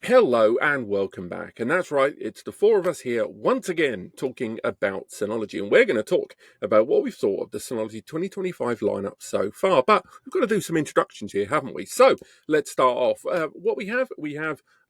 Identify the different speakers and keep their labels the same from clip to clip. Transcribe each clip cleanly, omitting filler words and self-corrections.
Speaker 1: Hello and welcome back. And that's right, it's the four of us here once again talking about Synology. And we're going to talk about what we've thought of the Synology 2025 lineup so far. But we've got to do some introductions here, haven't we? So let's start off. What we have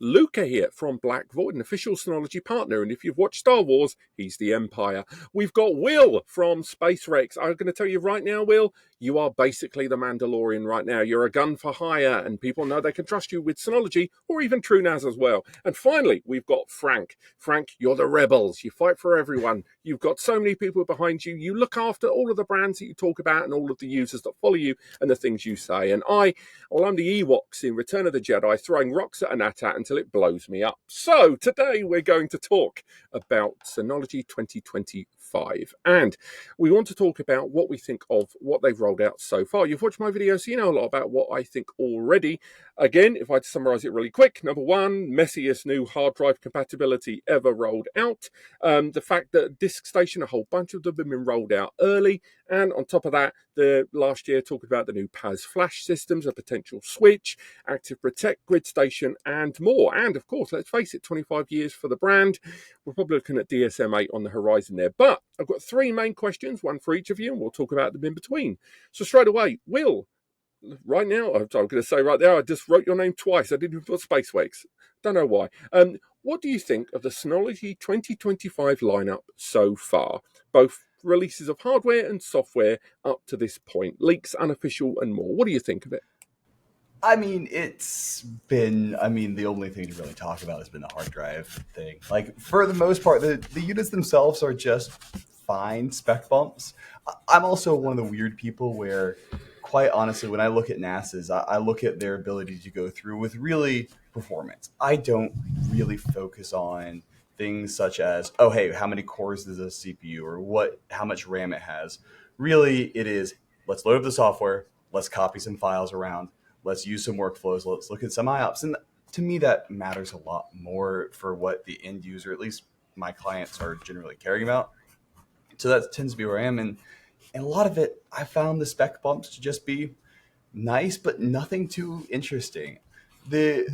Speaker 1: Luca here from Blackvoid, an official Synology partner. And if you've watched Star Wars, he's the Empire. We've got Will from SpaceRex. I'm going to tell you right now, Will, you are basically the Mandalorian right now. You're a gun for hire, and people know they can trust you with Synology or even TrueNAS as well. And finally, we've got Frank. Frank, you're the rebels. You fight for everyone. You've got so many people behind you. You look after all of the brands that you talk about and all of the users that follow you and the things you say. And I'm the Ewoks in Return of the Jedi, throwing rocks at an AT-AT until it blows me up. So today we're going to talk about Synology 2025. And we want to talk about what we think of what they've rolled out so far. You've watched my videos, so you know a lot about what I think already. Again, if I had to summarize it really quick, number one, messiest new hard drive compatibility ever rolled out. The fact that Disk Station, a whole bunch of them have been rolled out early. And on top of that, the last year talked about the new PAS flash systems, a potential switch, Active Protect, Grid Station, and more. And of course, let's face it, 25 years for the brand. We're probably looking at DSM 8 on the horizon there. But I've got three main questions, one for each of you, and we'll talk about them in between. So straight away, Will, right now, I'm going to say right there, I just wrote your name twice. I didn't even put SpaceRex. Don't know why. What do you think of the Synology 2025 lineup so far? Both releases of hardware and software up to this point, leaks, unofficial, and more. What do you think of it?
Speaker 2: I mean, the only thing to really talk about has been the hard drive thing. Like, for the most part, the units themselves are just fine spec bumps. I'm also one of the weird people where, quite honestly, when I look at NASs, I look at their ability to go through with really performance. I don't really focus on things such as, oh, hey, how many cores does this CPU or how much RAM it has. Really, it is, let's load up the software, let's copy some files around, let's use some workflows, let's look at some IOPS. And to me, that matters a lot more for what the end user, at least my clients, are generally caring about. So that tends to be where I am. And a lot of it, I found the spec bumps to just be nice, but nothing too interesting. The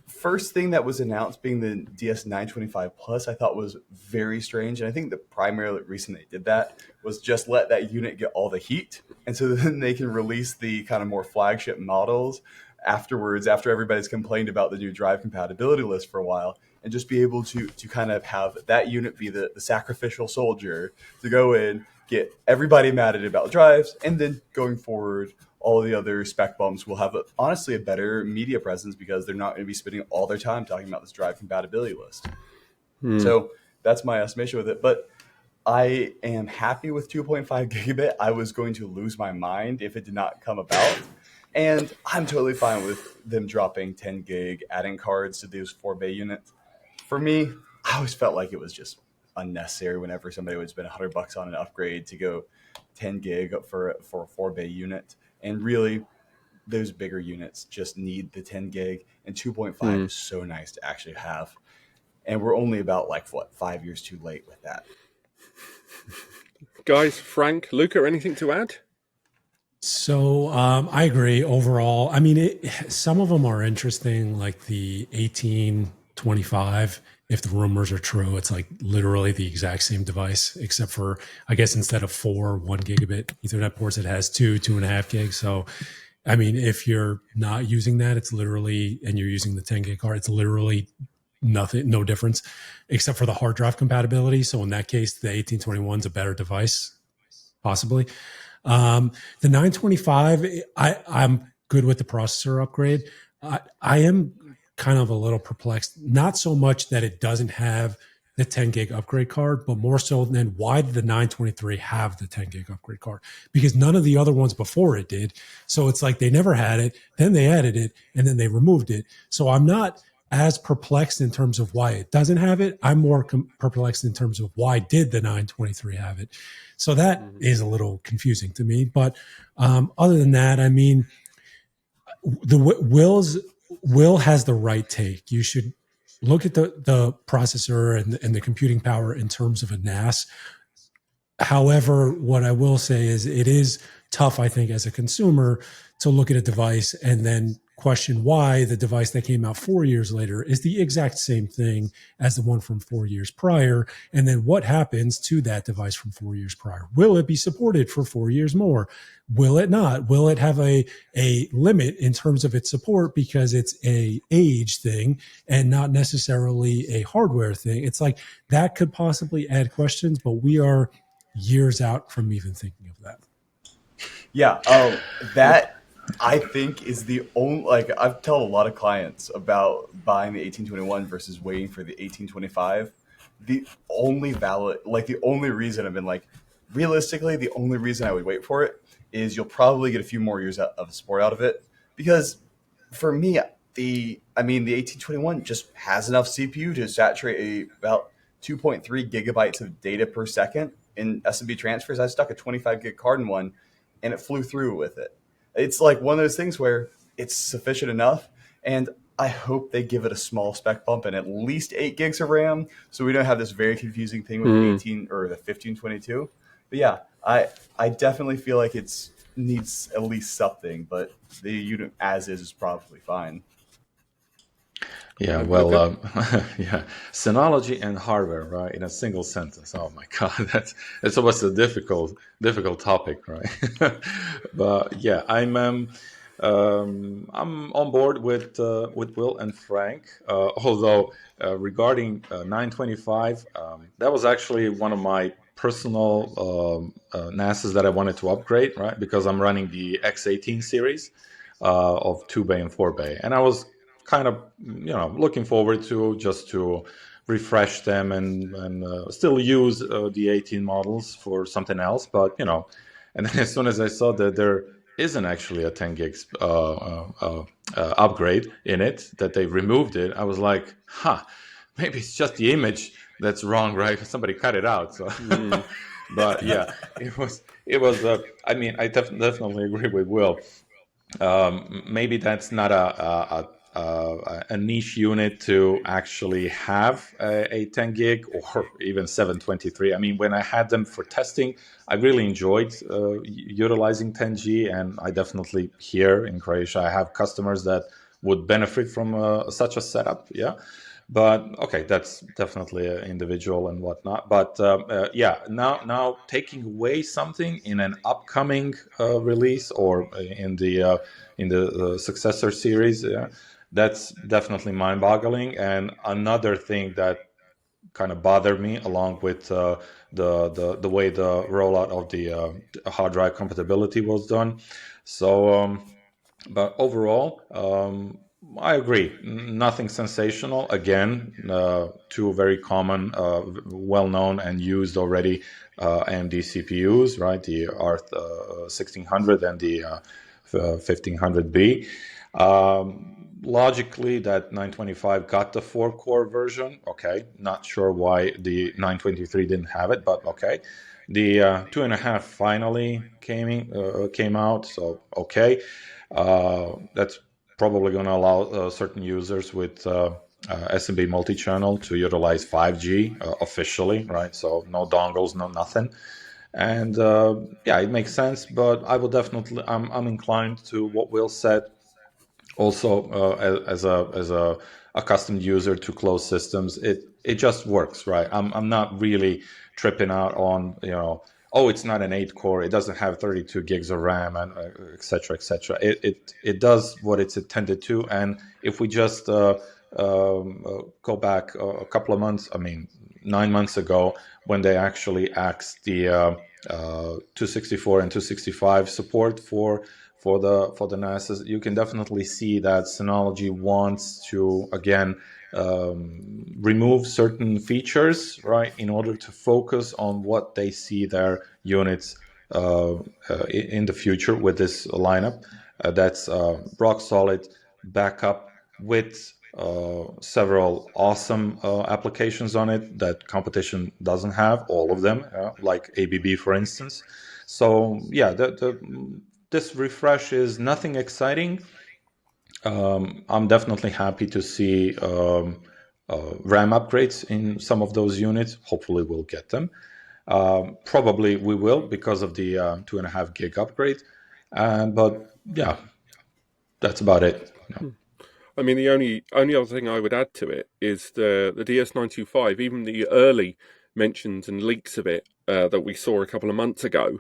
Speaker 2: first thing that was announced being the DS925 Plus, I thought was very strange. And I think the primary reason they did that was just let that unit get all the heat. And so then they can release the kind of more flagship models afterwards, after everybody's complained about the new drive compatibility list for a while, and just be able to kind of have that unit be the sacrificial soldier to go in, get everybody mad at about drives, and then going forward, all the other spec bumps will have, honestly, a better media presence because they're not going to be spending all their time talking about this drive compatibility list. So that's my estimation with it. But I am happy with 2.5 gigabit. I was going to lose my mind if it did not come about. And I'm totally fine with them dropping 10 gig, adding cards to those 4-bay units. For me, I always felt like it was just unnecessary whenever somebody would spend $100 on an upgrade to go 10 gig for a 4-bay unit. And really, those bigger units just need the 10 gig, and 2.5 is so nice to actually have. And we're only about 5 years too late with that.
Speaker 1: Guys, Frank, Luca, anything to add?
Speaker 3: So I agree overall. I mean, some of them are interesting, like the 1825. If the rumors are true, it's like literally the exact same device, except for, I guess, instead of 4 1 gigabit Ethernet ports, it has 2.5 gigs. So, I mean, if you're not using that, it's literally, and you're using the 10 gig card, it's literally nothing, no difference, except for the hard drive compatibility. So in that case, the 1821 is a better device, possibly. The 925, I'm good with the processor upgrade. I am kind of a little perplexed, not so much that it doesn't have the 10 gig upgrade card, but more so than why did the 923 have the 10 gig upgrade card? Because none of the other ones before it did. So it's like they never had it, then they added it, and then they removed it. So I'm not as perplexed in terms of why it doesn't have it. I'm more perplexed in terms of why did the 923 have it? So that is a little confusing to me. But other than that, I mean, Will has the right take. You should look at the processor and the computing power in terms of a NAS. However, what I will say is it is tough, I think, as a consumer to look at a device and then question why the device that came out 4 years later is the exact same thing as the one from 4 years prior. And then what happens to that device from 4 years prior? Will it be supported for 4 years more? Will it not? Will it have a limit in terms of its support because it's a age thing and not necessarily a hardware thing? It's like that could possibly add questions, but we are years out from even thinking of that.
Speaker 2: Yeah, that I think is the only, like, I've told a lot of clients about buying the 1821 versus waiting for the 1825. The only valid, like the only reason I've been like, realistically, the only reason I would wait for it is you'll probably get a few more years of support out of it. Because for me, the 1821 just has enough CPU to saturate about 2.3 gigabytes of data per second in SMB transfers. I stuck a 25 gig card in one, and it flew through with it. It's like one of those things where it's sufficient enough, and I hope they give it a small spec bump and at least 8 gigs of RAM, so we don't have this very confusing thing with the 18 or the 1522. But yeah, I definitely feel like it needs at least something, but the unit as is probably fine.
Speaker 4: Yeah, well, yeah, Synology and hardware, right, in a single sentence. Oh my God, that's almost a difficult topic, right? But yeah, I'm on board with Will and Frank. Although regarding 925, that was actually one of my personal NASs that I wanted to upgrade, right? Because I'm running the X18 series of 2-bay and 4-bay, and I was kind of, looking forward to refresh them and still use the 18 models for something else. But, and then as soon as I saw that there isn't actually a 10 gigs upgrade in it, that they removed it, I was like, maybe it's just the image that's wrong, right? Somebody cut it out. So, but yeah, it was. I definitely agree with Will. Maybe that's not a niche unit to actually have a 10 gig or even 723. I mean, when I had them for testing, I really enjoyed utilizing 10G, and I definitely here in Croatia, I have customers that would benefit from such a setup. Yeah. But okay, that's definitely individual and whatnot. But yeah, now taking away something in an upcoming release or in the successor series, that's definitely mind-boggling. And another thing that kind of bothered me, along with the way the rollout of the hard drive compatibility was done. So, but overall, I agree. Nothing sensational. Again, two very common, well-known and used already AMD CPUs, right? The R1600 and the 1500B. Logically, that 925 got the 4-core version. Okay, not sure why the 923 didn't have it, but okay. The 2.5 finally came out, so okay. That's probably going to allow certain users with SMB multi-channel to utilize 5G officially, right? So no dongles, no nothing. And yeah, it makes sense, but I will definitely, I'm inclined to what Will said. Also, as a accustomed user to closed systems, it just works, right? I'm not really tripping out on, oh, it's not an 8-core, it doesn't have 32 gigs of RAM, and et cetera, et cetera. It does what it's intended to. And if we just go back a couple of months, 9 months ago, when they actually axed the 264 and 265 support for the NASs, you can definitely see that Synology wants to again remove certain features, right, in order to focus on what they see their units in the future with this lineup. That's rock solid backup with several awesome applications on it that competition doesn't have, all of them, like ABB, for instance. So yeah, this refresh is nothing exciting. I'm definitely happy to see RAM upgrades in some of those units. Hopefully we'll get them. Probably we will because of the 2.5 gig upgrade. But yeah, that's about it. No.
Speaker 1: I mean, the only other thing I would add to it is the DS925. Even the early mentions and leaks of it that we saw a couple of months ago,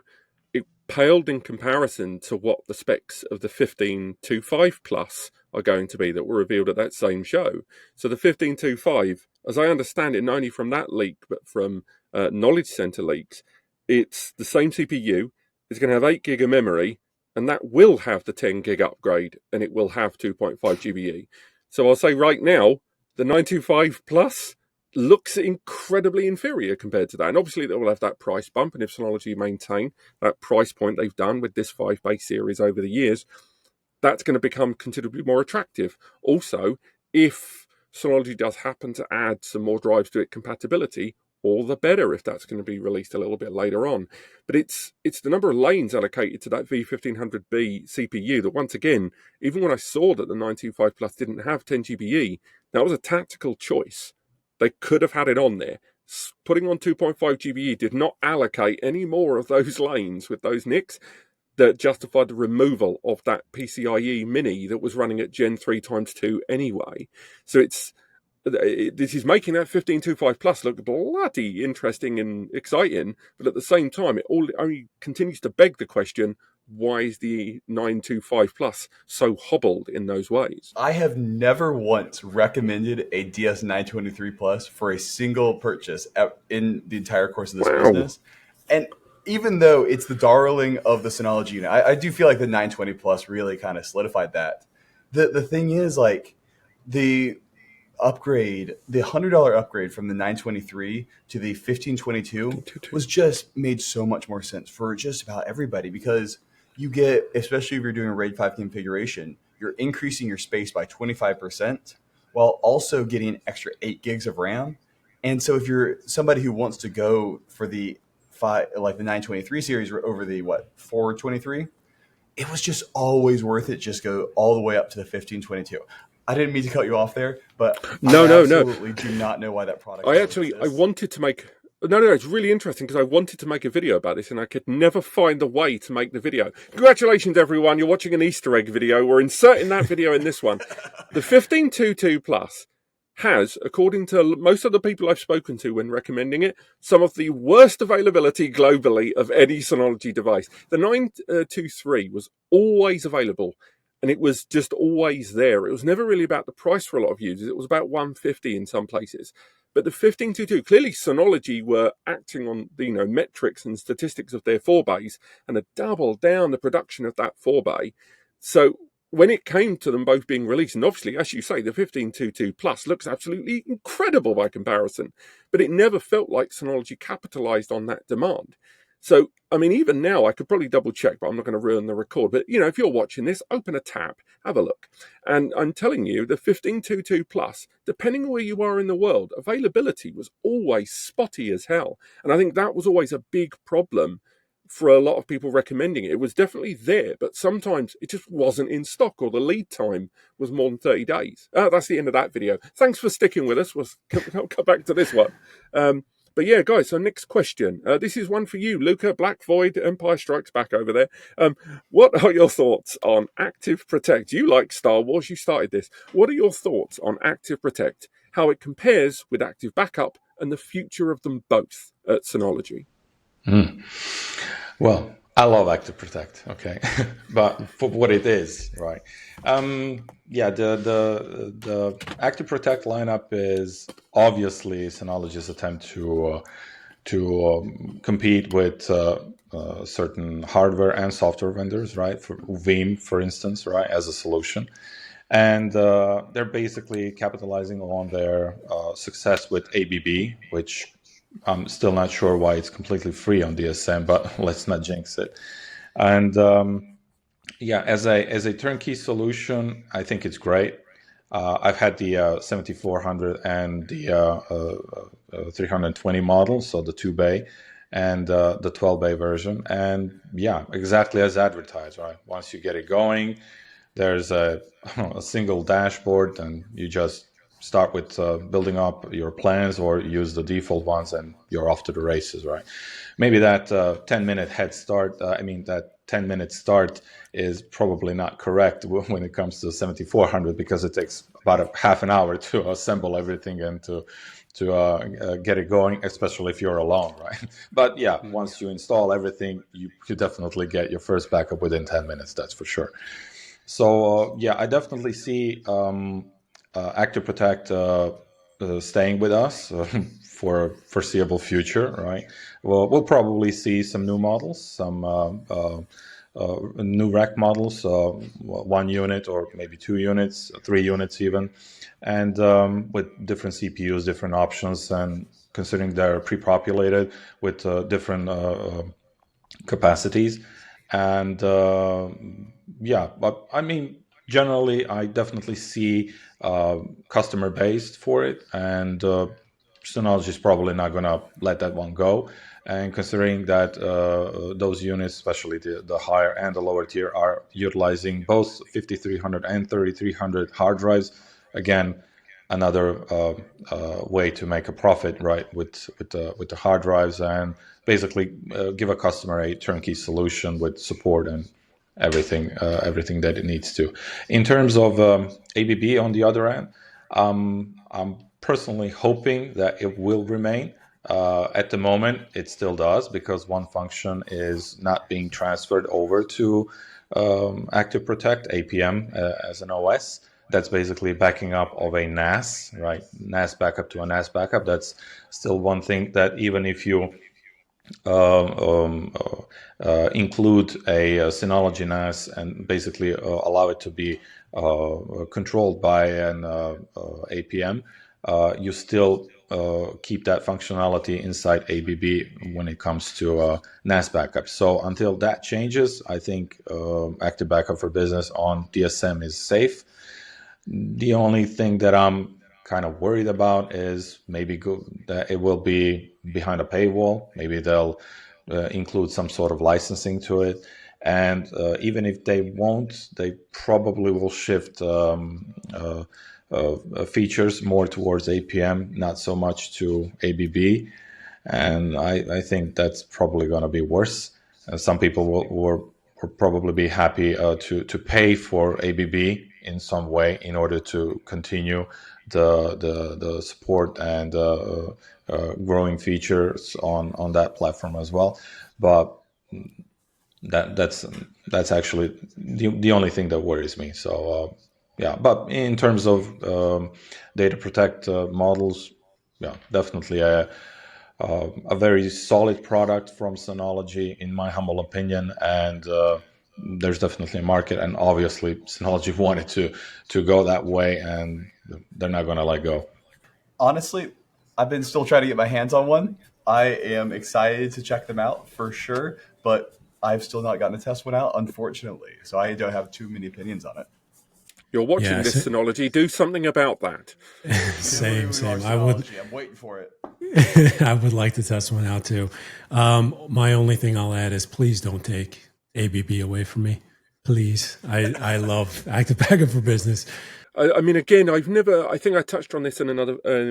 Speaker 1: it paled in comparison to what the specs of the 1525 Plus are going to be that were revealed at that same show. So the 1525, as I understand it, not only from that leak but from Knowledge Center leaks, it's the same CPU. It's going to have 8 gig of memory, and that will have the 10 gig upgrade, and it will have 2.5 GBE. So I'll say right now, the 925 Plus looks incredibly inferior compared to that. And obviously, they will have that price bump, and if Synology maintain that price point they've done with this 5 base series over the years, that's going to become considerably more attractive. Also, if Synology does happen to add some more drives to it compatibility, all the better if that's going to be released a little bit later on. But it's the number of lanes allocated to that V1500B CPU that, once again, even when I saw that the 925 Plus didn't have 10 GBE, that was a tactical choice. They could have had it on there. Putting on 2.5 GBE did not allocate any more of those lanes with those NICs that justified the removal of that PCIe Mini that was running at Gen 3 times 2 anyway. So this is making that 1525 Plus look bloody interesting and exciting, but at the same time, it only continues to beg the question, why is the 925 Plus so hobbled in those ways?
Speaker 2: I have never once recommended a DS923 Plus for a single purchase in the entire course of this business. And even though it's the darling of the Synology unit, I do feel like the 920 Plus really kind of solidified that. The thing is, like, the upgrade, the $100 upgrade from the 923 to the 1522 was just made so much more sense for just about everybody, because you get, especially if you're doing a RAID 5 configuration, you're increasing your space by 25% while also getting an extra 8 gigs of RAM. And so if you're somebody who wants to go for the 923 series over the 423, it was just always worth it. Just go all the way up to the 1522. I didn't mean to cut you off there, but
Speaker 1: No.
Speaker 2: I absolutely do not know why that product.
Speaker 1: I wanted to make. No, it's really interesting because I wanted to make a video about this and I could never find the way to make the video. Congratulations, everyone. You're watching an Easter egg video. We're inserting that video in this one. The 1522 Plus has, according to most of the people I've spoken to when recommending it, some of the worst availability globally of any Synology device. The 923 was always available, and it was just always there. It was never really about the price for a lot of users. It was about $150 in some places. But the 1522, clearly Synology were acting on the metrics and statistics of their 4-bays and had doubled down the production of that 4-bay. So when it came to them both being released, and obviously, as you say, the 1522 Plus looks absolutely incredible by comparison, but it never felt like Synology capitalized on that demand. So, I mean, even now, I could probably double check, but I'm not going to ruin the record. But, if you're watching this, open a tab, have a look. And I'm telling you, the 1522 Plus, depending on where you are in the world, availability was always spotty as hell. And I think that was always a big problem for a lot of people recommending it. It was definitely there, but sometimes it just wasn't in stock, or the lead time was more than 30 days. That's the end of that video. Thanks for sticking with us. I'll come back to this one. But yeah, guys, so next question. This is one for you, Luca, Blackvoid, Empire Strikes Back over there. What are your thoughts on Active Protect? You like Star Wars, you started this. What are your thoughts on Active Protect, how it compares with Active Backup, and the future of them both at Synology?
Speaker 4: Well, I love Active Protect, okay, but for what it is, right? Yeah, the Active Protect lineup is obviously Synology's attempt to compete with certain hardware and software vendors, right? For Veeam, for instance, right, as a solution. And they're basically capitalizing on their success with ABB, which I'm still not sure why it's completely free on DSM, but let's not jinx it. And yeah, as a turnkey solution, I think it's great. I've had the 7400 and the 320 model, so the 2-bay and the 12-bay version. And yeah, exactly as advertised, right? Once you get it going, there's a single dashboard and you just start with building up your plans or use the default ones and you're off to the races, right? Maybe that 10-minute head start, that 10-minute start is probably not correct when it comes to 7400 because it takes about a half an hour to assemble everything and to get it going, especially if you're alone, right? But yeah, once you install everything, you definitely get your first backup within 10 minutes, that's for sure. So yeah, I definitely see Active Protect staying with us for foreseeable future, right? Well, we'll probably see some new models, some new rack models, 1 unit or maybe 2 units, 3 units even, and with different CPUs, different options, and considering they're pre-populated with different capacities. And yeah, but generally, I definitely see customer based for it, and Synology is probably not going to let that one go. And considering that those units, especially the higher and the lower tier, are utilizing both 5300 and 3300 hard drives, again, another way to make a profit, right, with the hard drives, and basically give a customer a turnkey solution with support and everything that it needs to. In terms of ABB, on the other end, I'm personally hoping that it will remain. At the moment, it still does, because one function is not being transferred over to Active Protect APM as an OS. That's basically backing up of a NAS, right? NAS backup to a NAS backup. That's still one thing that even if you include a Synology NAS and basically allow it to be controlled by an APM, you still keep that functionality inside ABB when it comes to NAS backup. So until that changes, I think Active Backup for Business on DSM is safe. The only thing that I'm kind of worried about is maybe that it will be behind a paywall. Maybe they'll include some sort of licensing to it. And even if they won't, they probably will shift features more towards APM, not so much to ABB. And I think that's probably going to be worse. Some people will probably be happy to pay for ABB in some way in order to continue the support and growing features on that platform as well. But that's actually the only thing that worries me. So yeah, but in terms of data protect models, yeah, definitely a very solid product from Synology, in my humble opinion, and there's definitely a market, and obviously Synology wanted to go that way, and they're not going to let go.
Speaker 2: Honestly, I've been still trying to get my hands on one. I am excited to check them out for sure, but I've still not gotten to test one out, unfortunately. So I don't have too many opinions on it.
Speaker 1: You're watching this, Synology. Do something about that.
Speaker 3: Same.
Speaker 2: I'm waiting for it.
Speaker 3: I would like to test one out too. My only thing I'll add is please don't take ABB away from me. Please. I love Active Backup for Business.
Speaker 1: I mean, again, I think I touched on this in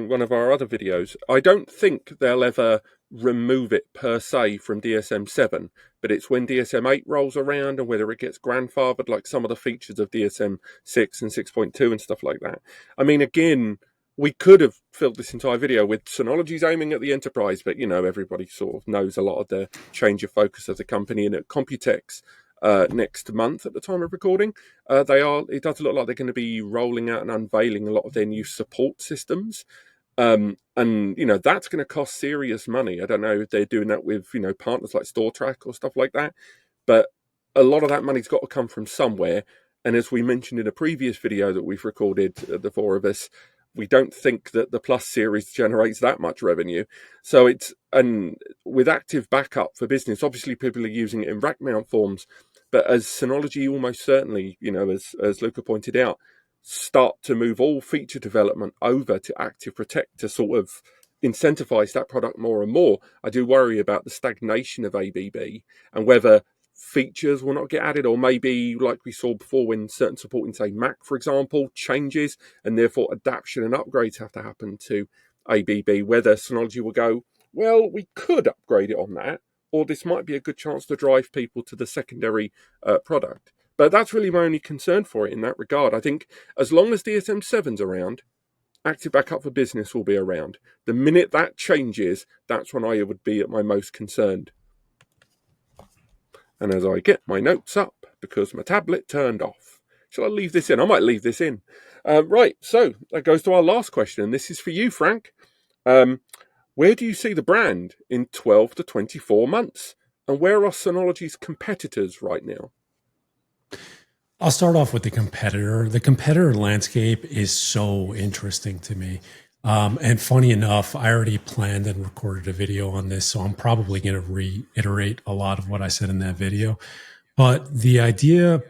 Speaker 1: one of our other videos. I don't think they'll ever remove it per se from DSM 7, but it's when DSM 8 rolls around and whether it gets grandfathered, like some of the features of DSM 6 and 6.2 and stuff like that. I mean, again, we could have filled this entire video with Synology's aiming at the enterprise, but, everybody sort of knows a lot of the change of focus of the company. And at Computex next month at the time of recording, it does look like they're going to be rolling out and unveiling a lot of their new support systems. And that's going to cost serious money. I don't know if they're doing that with partners like StoreTrack or stuff like that, but a lot of that money's got to come from somewhere. And as we mentioned in a previous video that we've recorded, the four of us, we don't think that the Plus series generates that much revenue. So and with Active Backup for Business, obviously people are using it in rack mount forms, but as Synology almost certainly, as Luca pointed out, start to move all feature development over to Active Protect to sort of incentivize that product more and more, I do worry about the stagnation of ABB and whether features will not get added, or maybe like we saw before when certain support in, say, Mac, for example, changes, and therefore adaptation and upgrades have to happen to ABB, whether Synology will go, well, we could upgrade it on that, or this might be a good chance to drive people to the secondary product. But that's really my only concern for it in that regard. I think as long as DSM 7's around, Active Backup for Business will be around. The minute that changes, that's when I would be at my most concerned. And as I get my notes up, because my tablet turned off. Shall I leave this in? I might leave this in. Right, so that goes to our last question. And this is for you, Frank. Where do you see the brand in 12 to 24 months? And where are Synology's competitors right now?
Speaker 3: I'll start off with the competitor. The competitor landscape is so interesting to me. And funny enough, I already planned and recorded a video on this, so I'm probably going to reiterate a lot of what I said in that video. But the idea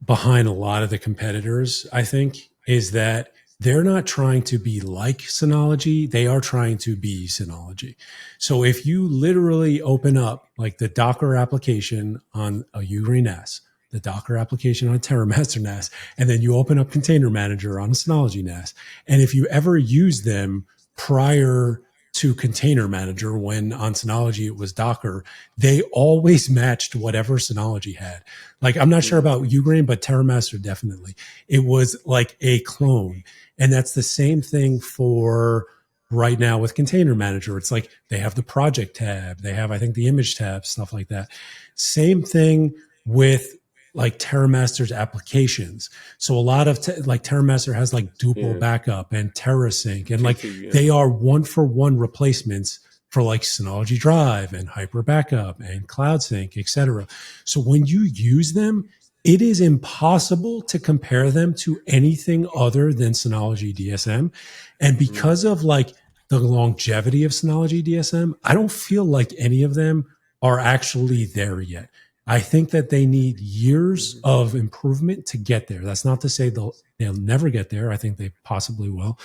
Speaker 3: behind a lot of the competitors, I think, is that they're not trying to be like Synology. They are trying to be Synology. So if you literally open up like the Docker application on a UGREEN NAS, the Docker application on a TerraMaster NAS, and then you open up Container Manager on a Synology NAS. And if you ever use them prior to Container Manager, when on Synology it was Docker, they always matched whatever Synology had. Like, I'm not sure about UGREEN, but TerraMaster definitely. It was like a clone. And that's the same thing for right now with Container Manager. It's like they have the project tab, they have, I think, the image tab, stuff like that. Same thing with like TerraMaster's applications. So a lot of like TerraMaster has like Duple backup and TerraSync, and like they are one for one replacements for like Synology Drive and Hyper Backup and Cloud Sync, etc. So when you use them, it is impossible to compare them to anything other than Synology DSM. And because of like the longevity of Synology DSM, I don't feel like any of them are actually there yet. I think that they need years of improvement to get there. That's not to say they'll never get there. I think they possibly will.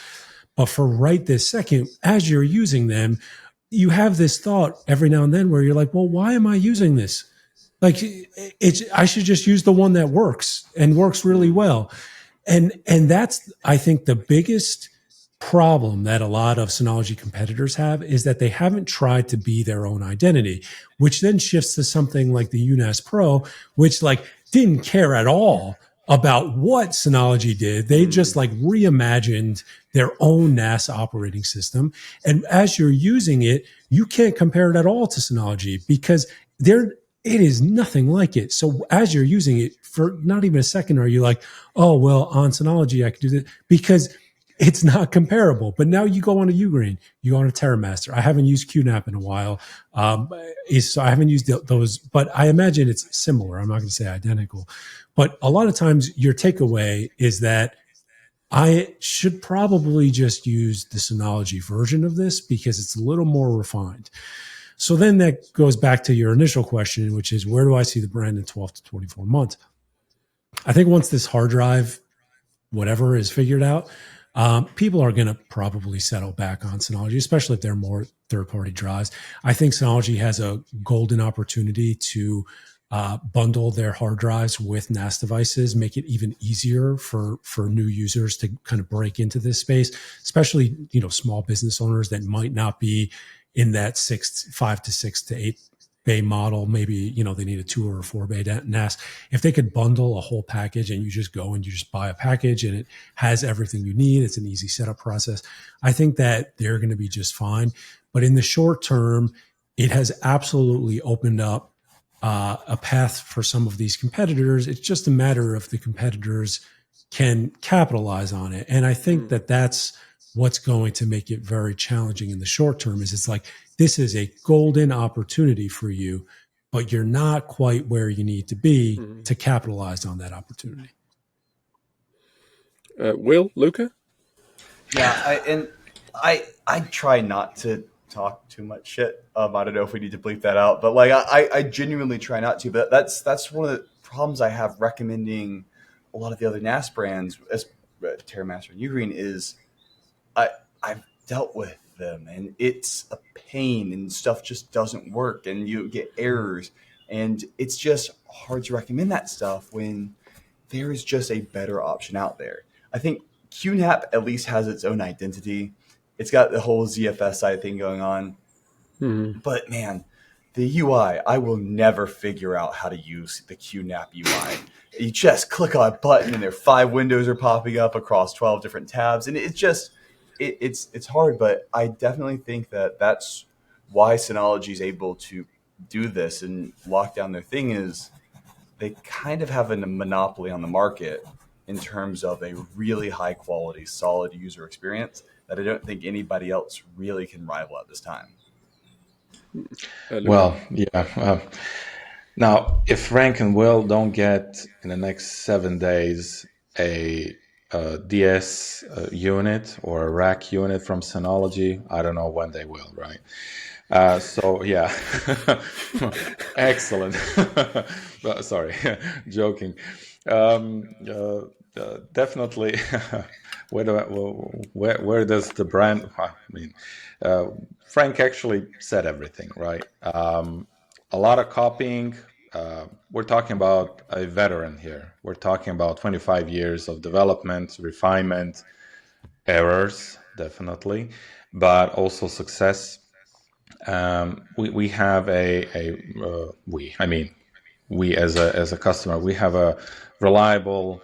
Speaker 3: But for right this second, as you're using them, you have this thought every now and then where you're like, well, why am I using this? Like, I should just use the one that works and works really well. And that's, I think, the biggest problem that a lot of Synology competitors have, is that they haven't tried to be their own identity, which then shifts to something like the UNAS Pro, which like didn't care at all about what Synology did. They just like reimagined their own NAS operating system. And as you're using it, you can't compare it at all to Synology, because it is nothing like it. So as you're using it, for not even a second are you like, oh, well, on Synology, I could do this, because it's not comparable. But now you go on a UGREEN, you go on a TerraMaster. I haven't used QNAP in a while. So I haven't used those, but I imagine it's similar. I'm not going to say identical. But a lot of times your takeaway is that I should probably just use the Synology version of this because it's a little more refined. So then that goes back to your initial question, which is, where do I see the brand in 12 to 24 months? I think once this hard drive, whatever, is figured out, people are going to probably settle back on Synology, especially if they're more third-party drives. I think Synology has a golden opportunity to bundle their hard drives with NAS devices, make it even easier for new users to kind of break into this space, especially, small business owners that might not be in that 5 to 6 to 8 bay model. Maybe, they need a 2 or a 4 bay NAS. If they could bundle a whole package and you just go and you just buy a package and it has everything you need, it's an easy setup process, I think that they're going to be just fine. But in the short term, it has absolutely opened up a path for some of these competitors. It's just a matter of the competitors can capitalize on it. And I think that that's what's going to make it very challenging in the short term. Is it's like, this is a golden opportunity for you, but you're not quite where you need to be to capitalize on that opportunity.
Speaker 1: Luca?
Speaker 2: Yeah, I try not to talk too much shit. I don't know if we need to bleep that out, but like I genuinely try not to. But that's one of the problems I have recommending a lot of the other NAS brands, as TerraMaster and UGREEN, is I've dealt with them and it's a pain and stuff just doesn't work and you get errors. And it's just hard to recommend that stuff when there is just a better option out there. I think QNAP at least has its own identity. It's got the whole ZFS side thing going on. But man, the UI, I will never figure out how to use the QNAP UI. You just click on a button and there 5 windows are popping up across 12 different tabs. And it's just, it's hard, but I definitely think that that's why Synology is able to do this and lock down their thing is they kind of have a monopoly on the market in terms of a really high quality, solid user experience that I don't think anybody else really can rival at this time.
Speaker 4: Well, yeah. Now, if Frank and Will don't get in the next 7 days a DS unit or a rack unit from Synology, I don't know when they will, right? So yeah, excellent. Sorry, joking. Definitely. Where does the brand? I mean, Frank actually said everything, right? A lot of copying. We're talking about a veteran here. We're talking about 25 years of development, refinement, errors, definitely, but also success. We have we as a customer, we have a reliable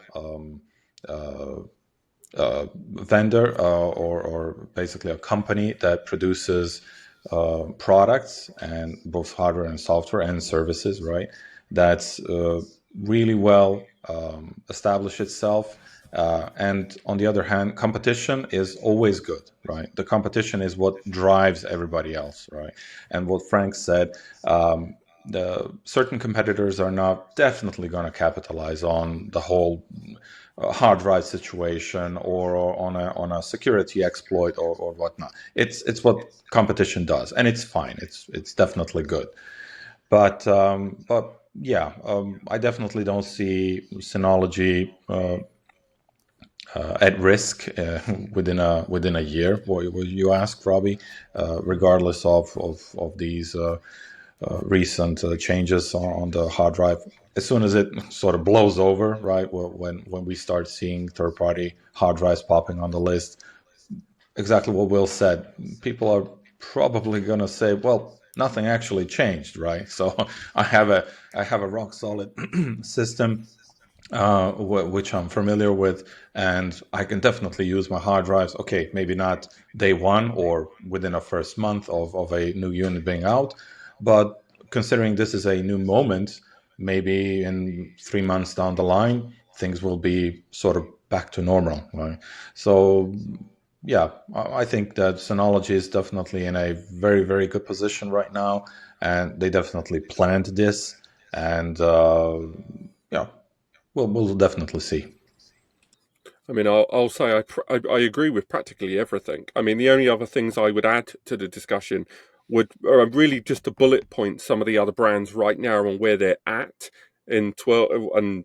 Speaker 4: vendor or basically a company that produces products and both hardware and software and services, right? That's really well established itself. And on the other hand, competition is always good, right? The competition is what drives everybody else, right? And what Frank said, the certain competitors are not definitely going to capitalize on the whole hard drive situation or on a security exploit or whatnot. It's what competition does, and it's fine. It's definitely good, but yeah, I definitely don't see Synology at risk within a year. What you ask, Robbie, regardless of these recent changes on the hard drive. As soon as it sort of blows over, right, when we start seeing third-party hard drives popping on the list, exactly what Will said, people are probably going to say, well, nothing actually changed, right? So I have a rock solid system which I'm familiar with, and I can definitely use my hard drives. Okay, maybe not day one or within a first month of a new unit being out, but considering this is a new moment, maybe in 3 months down the line, things will be sort of back to normal, right? So yeah, I think that Synology is definitely in a very, very good position right now, and they definitely planned this, and yeah, we'll definitely see.
Speaker 1: I mean, I'll say I agree with practically everything. I mean, the only other things I would add to the discussion are really just to bullet point some of the other brands right now and where they're at in 12, and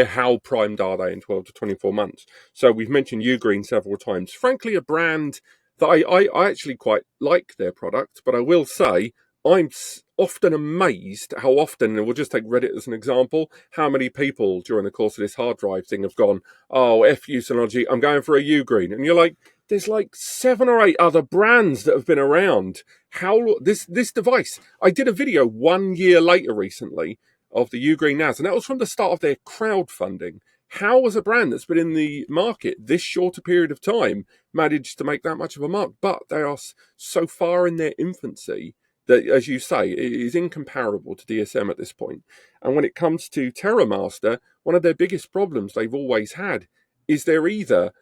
Speaker 1: how primed are they in 12 to 24 months. So we've mentioned UGREEN several times. Frankly, a brand that I actually quite like their product, but I will say I'm often amazed how often, and we'll just take Reddit as an example, how many people during the course of this hard drive thing have gone, oh, F you, Synology, I'm going for a UGREEN. And you're like, there's like 7 or 8 other brands that have been around. How this device, I did a video 1 year later recently of the UGREEN NAS, and that was from the start of their crowdfunding. How has a brand that's been in the market this short a period of time managed to make that much of a mark? But they are so far in their infancy that, as you say, it is incomparable to DSM at this point. And when it comes to TerraMaster, one of their biggest problems they've always had is they're either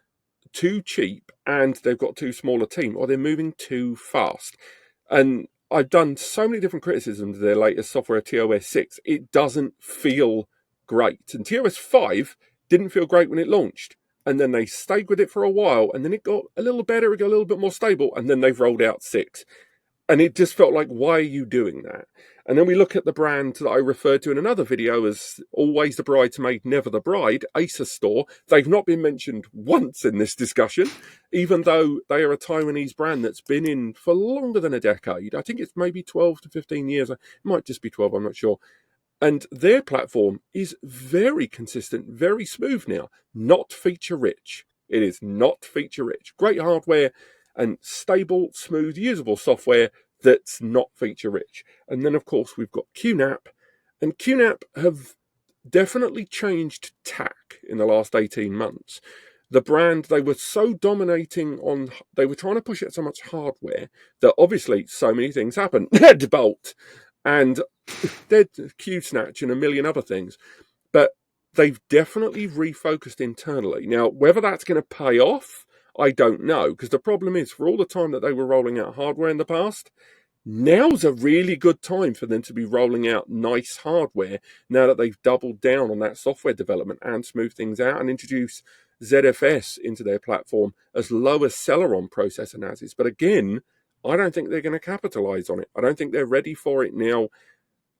Speaker 1: too cheap and they've got too small a team, or they're moving too fast. And I've done so many different criticisms of their latest software, TOS 6. It doesn't feel great. And TOS 5 didn't feel great when it launched. And then they stayed with it for a while, and then it got a little better, it got a little bit more stable, and then they've rolled out 6. And it just felt like, why are you doing that? And then we look at the brand that I referred to in another video as always the bridesmaid, never the bride, Asustor. They've not been mentioned once in this discussion, even though they are a Taiwanese brand that's been in for longer than a decade. I think it's maybe 12 to 15 years. It might just be 12, I'm not sure. And their platform is very consistent, very smooth now, not feature rich. It is not feature rich. Great hardware and stable, smooth, usable software that's not feature rich. And then, of course, we've got QNAP. And QNAP have definitely changed tack in the last 18 months. The brand, they were so dominating on, they were trying to push out so much hardware that obviously so many things happened. Deadbolt and dead Q Snatch and a million other things. But they've definitely refocused internally. Now, whether that's going to pay off, I don't know, because the problem is, for all the time that they were rolling out hardware in the past, now's a really good time for them to be rolling out nice hardware now that they've doubled down on that software development and smooth things out and introduce ZFS into their platform as low as Celeron processor NASs. But again, I don't think they're going to capitalize on it. I don't think they're ready for it now.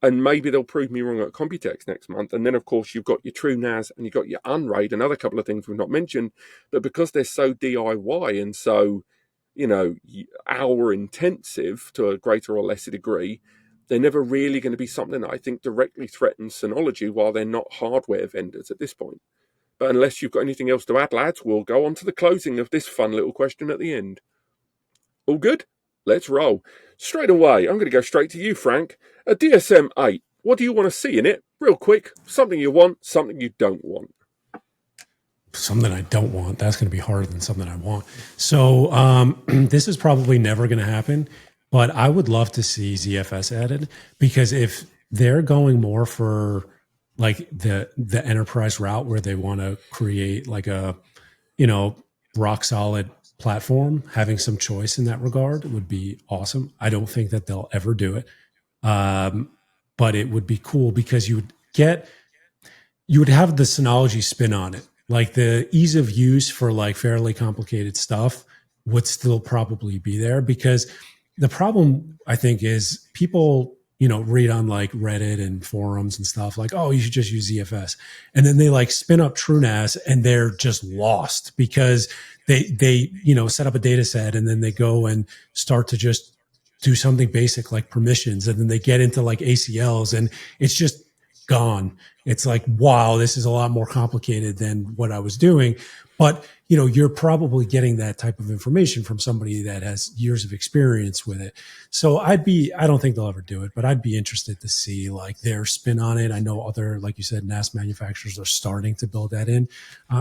Speaker 1: And maybe they'll prove me wrong at Computex next month. And then, of course, you've got your TrueNAS and you've got your Unraid, another couple of things we've not mentioned. But because they're so DIY and so, hour intensive to a greater or lesser degree, they're never really going to be something that I think directly threatens Synology while they're not hardware vendors at this point. But unless you've got anything else to add, lads, we'll go on to the closing of this fun little question at the end. All good? Let's roll. Straight away, I'm going to go straight to you, Frank. A DSM 8, what do you want to see in it? Real quick, something you want, something you don't want.
Speaker 3: Something I don't want. That's going to be harder than something I want. So this is probably never going to happen, but I would love to see ZFS added, because if they're going more for like the enterprise route where they want to create like a, rock solid platform, having some choice in that regard would be awesome. I don't think that they'll ever do it. But it would be cool because you would have the Synology spin on it. Like the ease of use for like fairly complicated stuff would still probably be there, because the problem I think is people, read on like Reddit and forums and stuff like, oh, you should just use ZFS. And then they like spin up TrueNAS and they're just lost because they set up a data set and then they go and start to just do something basic like permissions. And then they get into like ACLs and it's just gone. It's like, wow, this is a lot more complicated than what I was doing. But, you're probably getting that type of information from somebody that has years of experience with it. So I don't think they'll ever do it, but I'd be interested to see like their spin on it. I know other, like you said, NAS manufacturers are starting to build that in.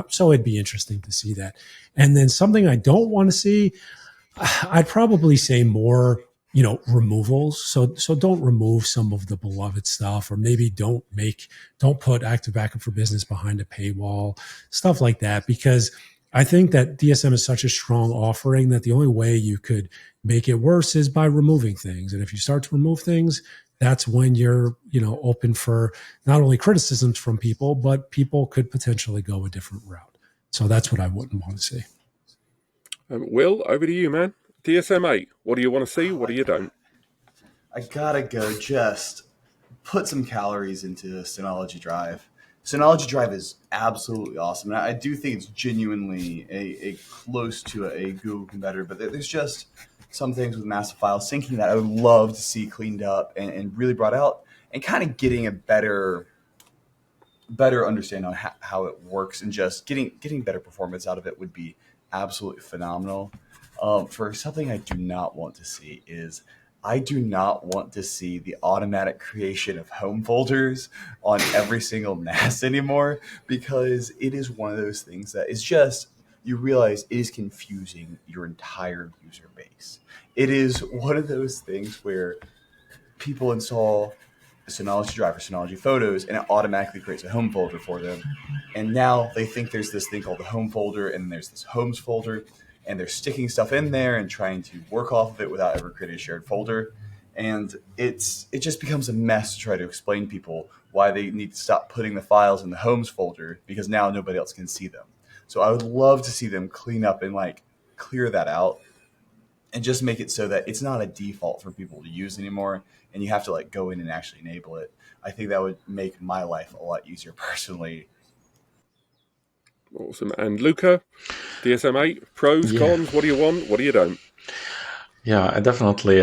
Speaker 3: So it'd be interesting to see that. And then something I don't want to see, I'd probably say more, removals. So don't remove some of the beloved stuff, or maybe don't put active backup for business behind a paywall, stuff like that, because I think that DSM is such a strong offering that the only way you could make it worse is by removing things. And if you start to remove things, that's when you're, open for not only criticisms from people, but people could potentially go a different route. So that's what I wouldn't want to see.
Speaker 1: Will, over to you, man. DSM 8, what do you want to see? What do you don't?
Speaker 2: I gotta go just put some calories into Synology Drive. Synology Drive is absolutely awesome. And I do think it's genuinely a close to a Google competitor, but there's just some things with massive file syncing that I would love to see cleaned up and really brought out, and kind of getting a better understanding on how it works, and just getting better performance out of it would be absolutely phenomenal. For something I do not want to see is, I do not want to see the automatic creation of home folders on every single NAS anymore, because it is one of those things that is just, you realize it is confusing your entire user base. It is one of those things where people install Synology Drive or Synology Photos and it automatically creates a home folder for them. And now they think there's this thing called the home folder and there's this homes folder, and they're sticking stuff in there and trying to work off of it without ever creating a shared folder. And it just becomes a mess to try to explain to people why they need to stop putting the files in the homes folder, because now nobody else can see them. So I would love to see them clean up and like clear that out and just make it so that it's not a default for people to use anymore, and you have to like go in and actually enable it. I think that would make my life a lot easier personally.
Speaker 1: Awesome. And Luca, DSM 8, pros, cons, what do you want, what do you don't?
Speaker 4: Yeah, I definitely,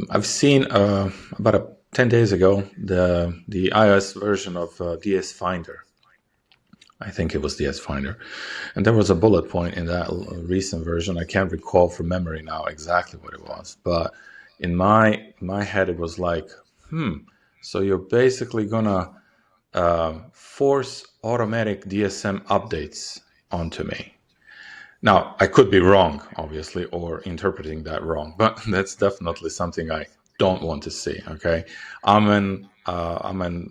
Speaker 4: I've seen about a 10 days ago, the iOS version of DS Finder. I think it was DS Finder. And there was a bullet point in that recent version. I can't recall from memory now exactly what it was. But in my head, it was like, so you're basically going to force automatic DSM updates onto me. Now, I could be wrong, obviously, or interpreting that wrong, but that's definitely something I don't want to see. Okay, I'm an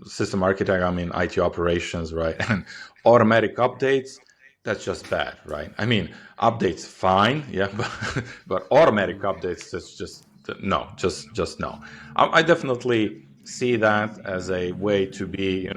Speaker 4: system architect. I'm in IT operations, right? And automatic updates, that's just bad, right? I mean, updates fine, yeah, but automatic updates, that's just no, just no. I definitely see that as a way to be,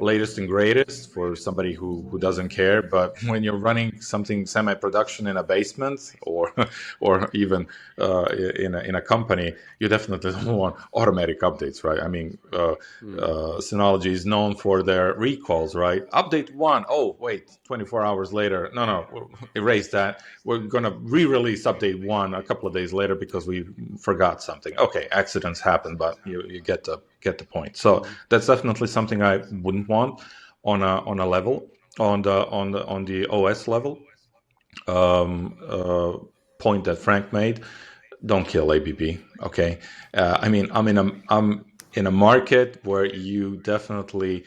Speaker 4: latest and greatest for somebody who doesn't care. But when you're running something semi-production in a basement or or even in a company, you definitely don't want automatic updates, right? I mean, Synology is known for their recalls, right? Update 1, oh wait, 24 hours later, no, erase that. We're gonna re-release update 1 a couple of days later because we forgot something. Okay, accidents happen, but you get the point. So that's definitely something I wouldn't want on a level on the OS level. Point that Frank made. Don't kill ABB. Okay, I mean I'm in a market where you definitely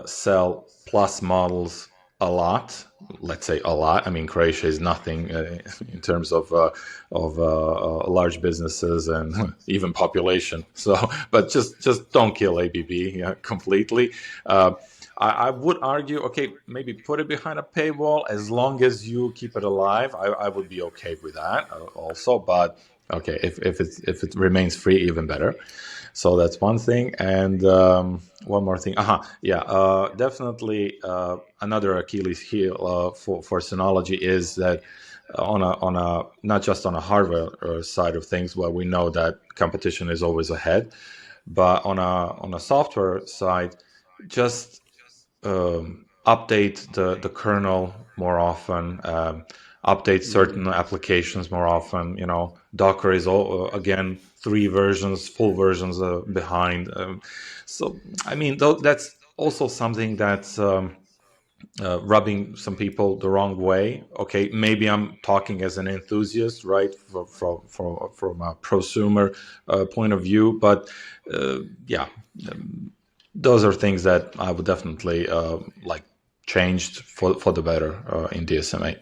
Speaker 4: sell plus models a lot. Let's say a lot. I mean, Croatia is nothing in terms of large businesses and even population. So, but just don't kill ABB completely. I would argue, okay, maybe put it behind a paywall as long as you keep it alive. I would be okay with that also. But okay, if it remains free, even better. So that's one thing. And one more thing. Definitely another Achilles heel for Synology is that on a not just on a hardware side of things, where we know that competition is always ahead, but on a software side, just update the kernel more often, update certain applications more often. Docker is again 3 versions, full versions behind. So I mean, that's also something that's rubbing some people the wrong way. Okay, maybe I'm talking as an enthusiast, right, from a prosumer point of view, but those are things that I would definitely like changed for the better in DSM-8.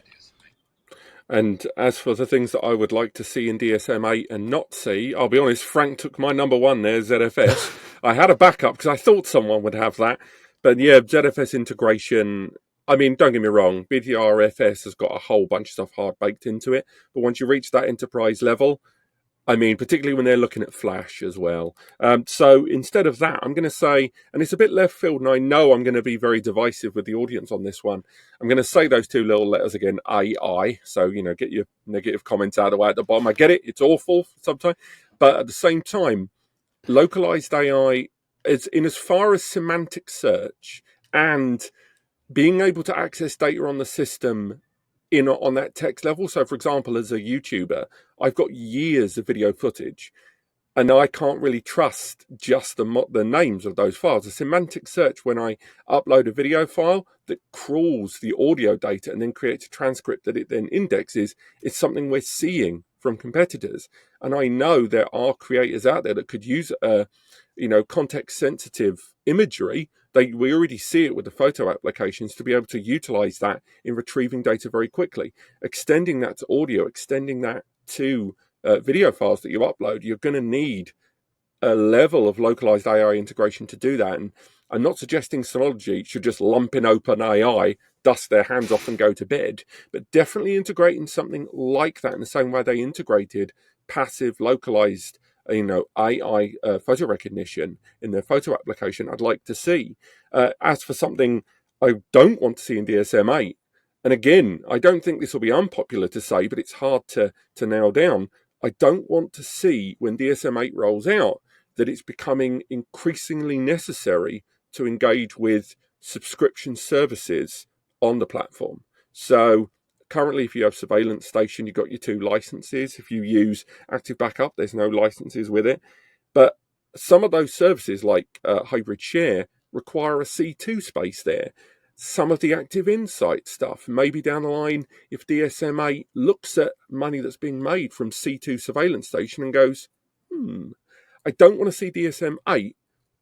Speaker 1: And as for the things that I would like to see in DSM-8 and not see, I'll be honest, Frank took my number one there, ZFS. I had a backup because I thought someone would have that. But yeah, ZFS integration, I mean, don't get me wrong, BTRFS has got a whole bunch of stuff hard baked into it. But once you reach that enterprise level, I mean, particularly when they're looking at Flash as well. So instead of that, I'm going to say, and it's a bit left field, and I know I'm going to be very divisive with the audience on this one. I'm going to say those 2 little letters again, AI. So, get your negative comments out of the way at the bottom. I get it. It's awful sometimes. But at the same time, localized AI is in as far as semantic search and being able to access data on the system on that text level. So, for example, as a YouTuber, I've got years of video footage, and I can't really trust just the names of those files. A semantic search, when I upload a video file that crawls the audio data and then creates a transcript that it then indexes, is something we're seeing from competitors. And I know there are creators out there that could use context-sensitive imagery. We already see it with the photo applications to be able to utilize that in retrieving data very quickly, extending that to audio, extending that to video files that you upload. You're going to need a level of localized AI integration to do that. And I'm not suggesting Synology should just lump in OpenAI, dust their hands off and go to bed, but definitely integrating something like that in the same way they integrated passive localized AI photo recognition in their photo application. I'd like to see. As for something I don't want to see in DSM-8, and again, I don't think this will be unpopular to say, but it's hard to nail down. I don't want to see, when DSM-8 rolls out, that it's becoming increasingly necessary to engage with subscription services on the platform. So currently, if you have Surveillance Station, you've got your 2 licenses. If you use Active Backup, there's no licenses with it. But some of those services like hybrid share require a C2 space there. Some of the active insight stuff, maybe down the line, if DSM-8 looks at money that's being made from C2 surveillance station and goes, I don't want to see DSM-8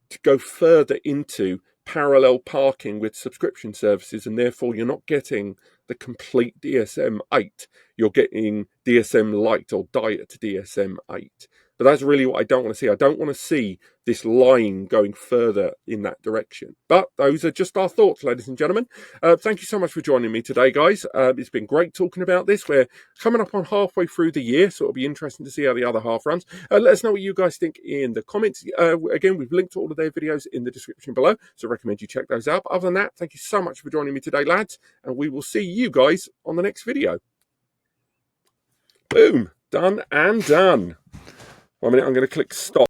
Speaker 1: to go further into parallel parking with subscription services, and therefore you're not getting the complete DSM-8. You're getting DSM Lite or Diet DSM-8. But that's really what I don't want to see. I don't want to see this line going further in that direction. But those are just our thoughts, ladies and gentlemen. Thank you so much for joining me today, guys. It's been great talking about this. We're coming up on halfway through the year, so it'll be interesting to see how the other half runs. Let us know what you guys think in the comments. Again, we've linked to all of their videos in the description below, so I recommend you check those out. But other than that, thank you so much for joining me today, lads, and we will see you guys on the next video. Boom. Done and done. 1 minute, I'm going to click stop.